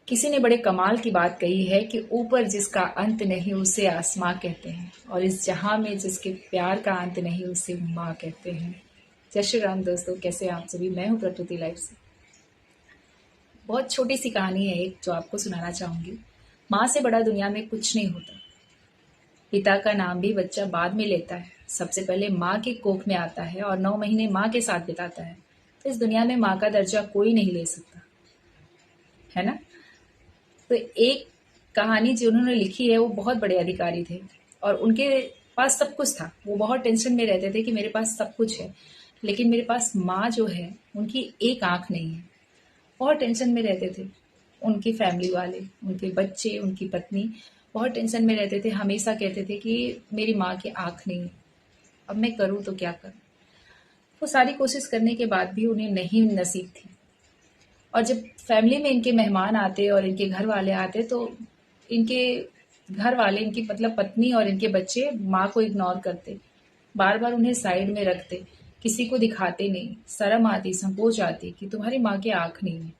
किसी ने बड़े कमाल की बात कही है कि ऊपर जिसका अंत नहीं उसे आसमां कहते हैं, और इस जहां में जिसके प्यार का अंत नहीं उसे माँ कहते हैं। जय श्री राम दोस्तों, कैसे हैं आप सभी। मैं हूँ प्रकृति लाइफ से। बहुत छोटी सी कहानी है एक, जो आपको सुनाना चाहूंगी। माँ से बड़ा दुनिया में कुछ नहीं होता। पिता का नाम भी बच्चा बाद में लेता है। सबसे पहले माँ के कोख में आता है और 9 महीने माँ के साथ बिताता है। तो इस दुनिया में माँ का दर्जा कोई नहीं ले सकता, है ना। तो एक कहानी जो उन्होंने लिखी है, वो बहुत बड़े अधिकारी थे और उनके पास सब कुछ था। वो बहुत टेंशन में रहते थे कि मेरे पास सब कुछ है, लेकिन मेरे पास माँ जो है उनकी एक आंख नहीं है। बहुत टेंशन में रहते थे। उनकी फैमिली वाले, उनके बच्चे, उनकी पत्नी बहुत टेंशन में रहते थे। हमेशा कहते थे कि मेरी माँ की आंख नहीं है, अब मैं करूँ तो क्या करूँ। वो सारी कोशिश करने के बाद भी उन्हें नहीं नसीब थी। और जब फैमिली में इनके मेहमान आते और इनके घर वाले आते, तो इनके घर वाले, इनकी मतलब पत्नी और इनके बच्चे माँ को इग्नोर करते, बार बार उन्हें साइड में रखते, किसी को दिखाते नहीं। शर्म आती, संकोच आती कि तुम्हारी माँ की आंख नहीं है।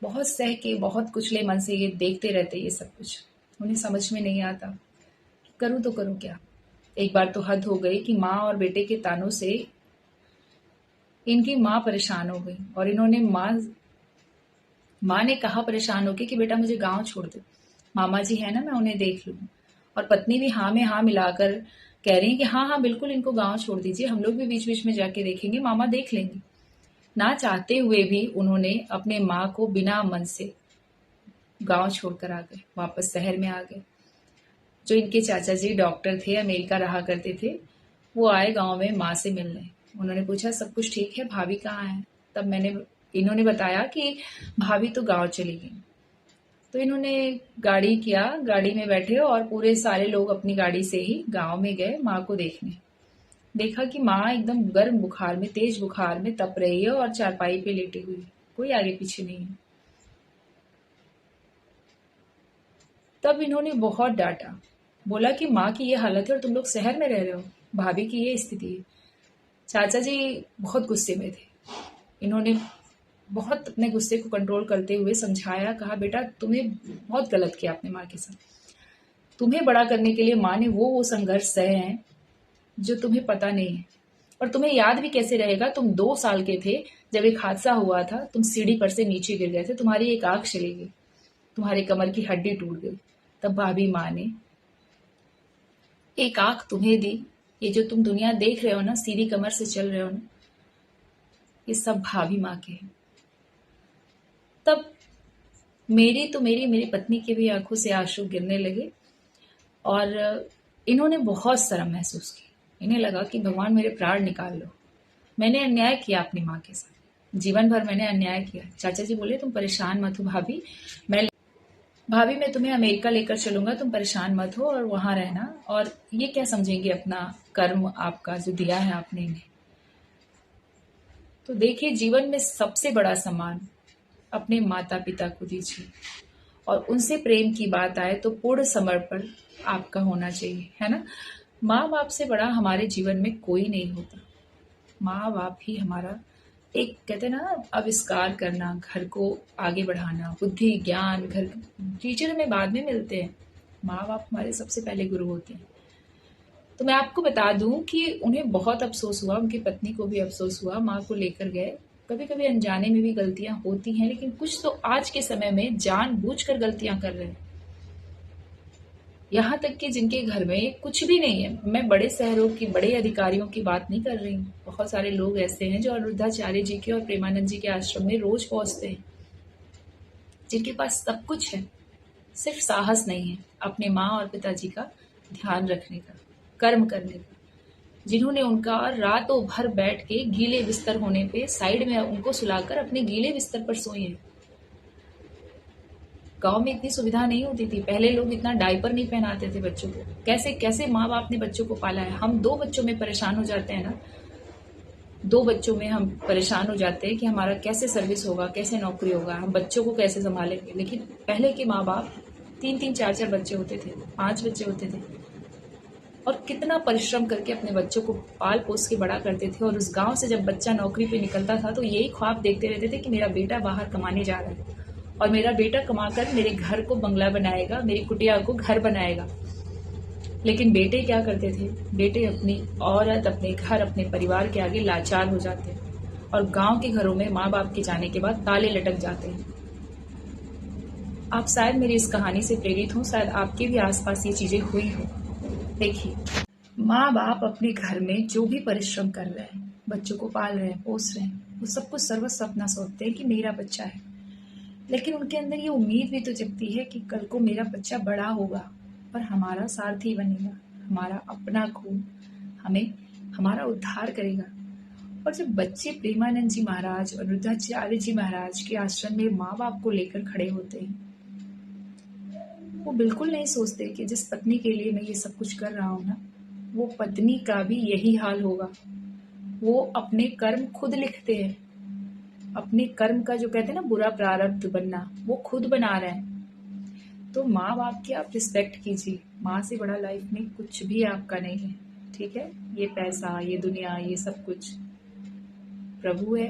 बहुत सह के, बहुत कुचले मन से ये देखते रहते ये सब कुछ। उन्हें समझ में नहीं आता करूँ तो करूँ क्या। एक बार तो हद हो गई कि माँ और बेटे के तानों से इनकी माँ परेशान हो गई और इन्होंने माँ ने कहा परेशान होके कि बेटा मुझे गांव छोड़ दो, मामा जी है ना, मैं उन्हें देख लूँ। और पत्नी भी हाँ में हाँ मिलाकर कह रही है कि हाँ हाँ बिल्कुल, इनको गांव छोड़ दीजिए, हम लोग भी बीच बीच में जाके देखेंगे, मामा देख लेंगे। ना चाहते हुए भी उन्होंने अपने माँ को बिना मन से गांव छोड़कर आ गए, वापस शहर में आ गए। जो इनके चाचा जी डॉक्टर थे, अमेरिका रहा करते थे, वो आए गांव में माँ से मिलने। उन्होंने पूछा सब कुछ ठीक है, भाभी कहाँ है। तब इन्होंने बताया कि भाभी तो गांव चली गई। तो इन्होंने गाड़ी किया, गाड़ी में बैठे और पूरे सारे लोग अपनी गाड़ी से ही गांव में गए माँ को देखने। देखा कि माँ एकदम गर्म बुखार में, तेज बुखार में तप रही है और चारपाई पे लेटी हुई है, कोई आगे पीछे नहीं है। तब इन्होंने बहुत डांटा, बोला कि माँ की ये हालत है और तुम लोग शहर में रह रहे हो, भाभी की ये स्थिति है। चाचा जी बहुत गुस्से में थे। इन्होंने बहुत अपने गुस्से को कंट्रोल करते हुए समझाया, कहा बेटा तुम्हें बहुत गलत किया अपने माँ के साथ। तुम्हें बड़ा करने के लिए माँ ने वो संघर्ष सहे हैं जो तुम्हें पता नहीं है। और तुम्हें याद भी कैसे रहेगा, तुम 2 साल के थे जब एक हादसा हुआ था, तुम सीढ़ी पर से नीचे गिर गए थे, तुम्हारी एक आंख चली गई, तुम्हारे कमर की हड्डी टूट गई। तब भाभी माँ ने एक आंख तुम्हें दी। ये जो तुम दुनिया देख रहे हो ना, सीधी कमर से चल रहे हो ना, ये सब भाभी माँ के हैं। तब मेरी पत्नी की भी आंखों से आंसू गिरने लगे और इन्होंने बहुत शर्म महसूस की। इन्हें लगा कि भगवान मेरे प्राण निकाल लो, मैंने अन्याय किया अपनी माँ के साथ, जीवन भर मैंने अन्याय किया। चाचा जी बोले तुम परेशान मत हो भाभी मैं तुम्हें अमेरिका लेकर चलूंगा, तुम परेशान मत हो और वहां रहना। और ये क्या समझेंगे अपना कर्म आपका जो दिया है आपने इन्हें। तो देखिए, जीवन में सबसे बड़ा सम्मान अपने माता पिता को दीजिए, और उनसे प्रेम की बात आए तो पूर्ण समर्पण आपका होना चाहिए, है ना। माँ बाप से बड़ा हमारे जीवन में कोई नहीं होता। माँ बाप ही हमारा एक, कहते हैं ना, आविष्कार करना, घर को आगे बढ़ाना, बुद्धि ज्ञान, घर टीचर हमें बाद में मिलते हैं, माँ बाप हमारे सबसे पहले गुरु होते हैं। तो मैं आपको बता दूं कि उन्हें बहुत अफसोस हुआ, उनकी पत्नी को भी अफसोस हुआ, माँ को लेकर गए। कभी कभी अनजाने में भी गलतियां होती हैं, लेकिन कुछ तो आज के समय में जानबूझकर गलतियां कर रहे हैं। यहाँ तक कि जिनके घर में कुछ भी नहीं है, मैं बड़े शहरों की, बड़े अधिकारियों की बात नहीं कर रही हूँ। बहुत सारे लोग ऐसे हैं जो अनिरुद्धाचार्य जी के और प्रेमानंद जी के आश्रम में रोज पहुंचते हैं, जिनके पास सब कुछ है, सिर्फ साहस नहीं है अपने माँ और पिताजी का ध्यान रखने का, कर्म करने का। जिन्होंने उनका रातों भर बैठ के गीले बिस्तर होने पे साइड में उनको सुलाकर अपने गीले बिस्तर पर सोए हैं। गांव में इतनी सुविधा नहीं होती थी, पहले लोग इतना डायपर नहीं पहनाते थे बच्चों को। कैसे कैसे माँ बाप ने बच्चों को पाला है। हम 2 बच्चों में परेशान हो जाते हैं ना, 2 बच्चों में हम परेशान हो जाते हैं कि हमारा कैसे सर्विस होगा, कैसे नौकरी होगा, हम बच्चों को कैसे संभालेंगे। लेकिन पहले के माँ बाप 3-3 4-4 बच्चे होते थे, 5 बच्चे होते थे, और कितना परिश्रम करके अपने बच्चों को पाल पोस के बड़ा करते थे। और उस गांव से जब बच्चा नौकरी पे निकलता था तो यही ख्वाब देखते रहते थे कि मेरा बेटा बाहर कमाने जा रहा है, और मेरा बेटा कमाकर मेरे घर को बंगला बनाएगा, मेरी कुटिया को घर बनाएगा। लेकिन बेटे क्या करते थे? बेटे अपनी औरत, अपने घर, अपने परिवार के आगे लाचार हो जाते हैं और गांव के घरों में माँ बाप के जाने के बाद ताले लटक जाते हैं। आप शायद मेरी इस कहानी से प्रेरित हो, शायद आपके भी आसपास ये चीजें हुई हो। देखिए, माँ बाप अपने घर में जो भी परिश्रम कर रहे हैं, बच्चों को पाल रहे हैं, पोस रहे हैं, वो सब कुछ सर्वस्व अपना सोचते हैं कि मेरा बच्चा है। लेकिन उनके अंदर ये उम्मीद भी तो जगती है कि कल को मेरा बच्चा बड़ा होगा और हमारा सारथी बनेगा, हमारा अपना खून हमें हमारा उद्धार करेगा। और जब बच्चे प्रेमानंद जी महाराज और रुद्राचार्य जी महाराज के आश्रम में माँ बाप को लेकर खड़े होते हैं, वो बिल्कुल नहीं सोचते कि जिस पत्नी के लिए मैं ये सब कुछ कर रहा हूँ ना, वो पत्नी का भी यही हाल होगा। वो अपने कर्म खुद लिखते हैं, अपने कर्म का जो कहते हैं ना बुरा प्रारब्ध बनना, वो खुद बना रहे हैं। तो माँ बाप की आप रिस्पेक्ट कीजिए। माँ से बड़ा लाइफ में कुछ भी आपका नहीं है, ठीक है? ये पैसा, ये दुनिया, ये सब कुछ प्रभु है।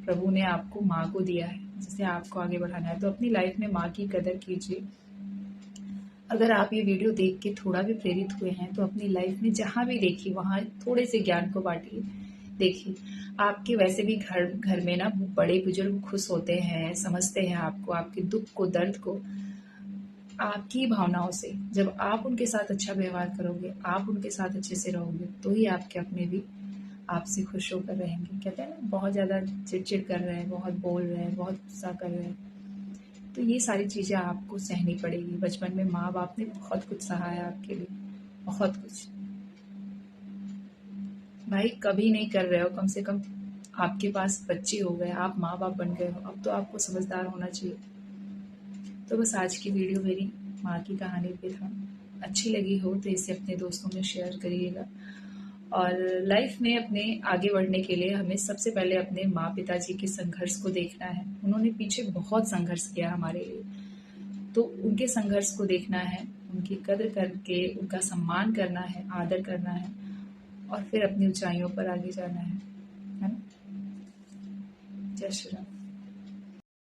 प्रभु ने आपको माँ को दिया है जिसे आपको आगे बढ़ाना है। तो अपनी लाइफ में माँ की कदर कीजिए। अगर आप ये वीडियो देख के थोड़ा भी प्रेरित हुए हैं तो अपनी लाइफ में जहाँ भी देखिए वहाँ थोड़े से ज्ञान को बांटिए। देखिए, आपके वैसे भी घर घर में ना बड़े बुजुर्ग खुश होते हैं, समझते हैं आपको, आपके दुख को, दर्द को, आपकी भावनाओं से। जब आप उनके साथ अच्छा व्यवहार करोगे, आप उनके साथ अच्छे से रहोगे, तो ही आपके अपने भी आपसे खुश होकर रहेंगे। कहते हैं ना, बहुत ज़्यादा चिड़चिड़ कर रहे हैं, बहुत बोल रहे हैं, बहुत गुस्सा कर रहे हैं, तो ये सारी चीज़ें आपको सहनी पड़ेगी। बचपन में माँ बाप ने बहुत कुछ सहा है आपके लिए, बहुत कुछ। भाई कभी नहीं कर रहे हो, कम से कम आपके पास बच्चे हो गए, आप माँ बाप बन गए हो, अब तो आपको समझदार होना चाहिए। तो बस आज की वीडियो मेरी माँ की कहानी पे था। अच्छी लगी हो तो इसे अपने दोस्तों में शेयर करिएगा। और लाइफ में अपने आगे बढ़ने के लिए हमें सबसे पहले अपने माँ पिताजी के संघर्ष को देखना है। उन्होंने पीछे बहुत संघर्ष किया हमारे लिए, तो उनके संघर्ष को देखना है, उनकी कद्र करके उनका सम्मान करना है, आदर करना है और फिर अपनी ऊंचाइयों पर आगे जाना है ना? जय श्री राम।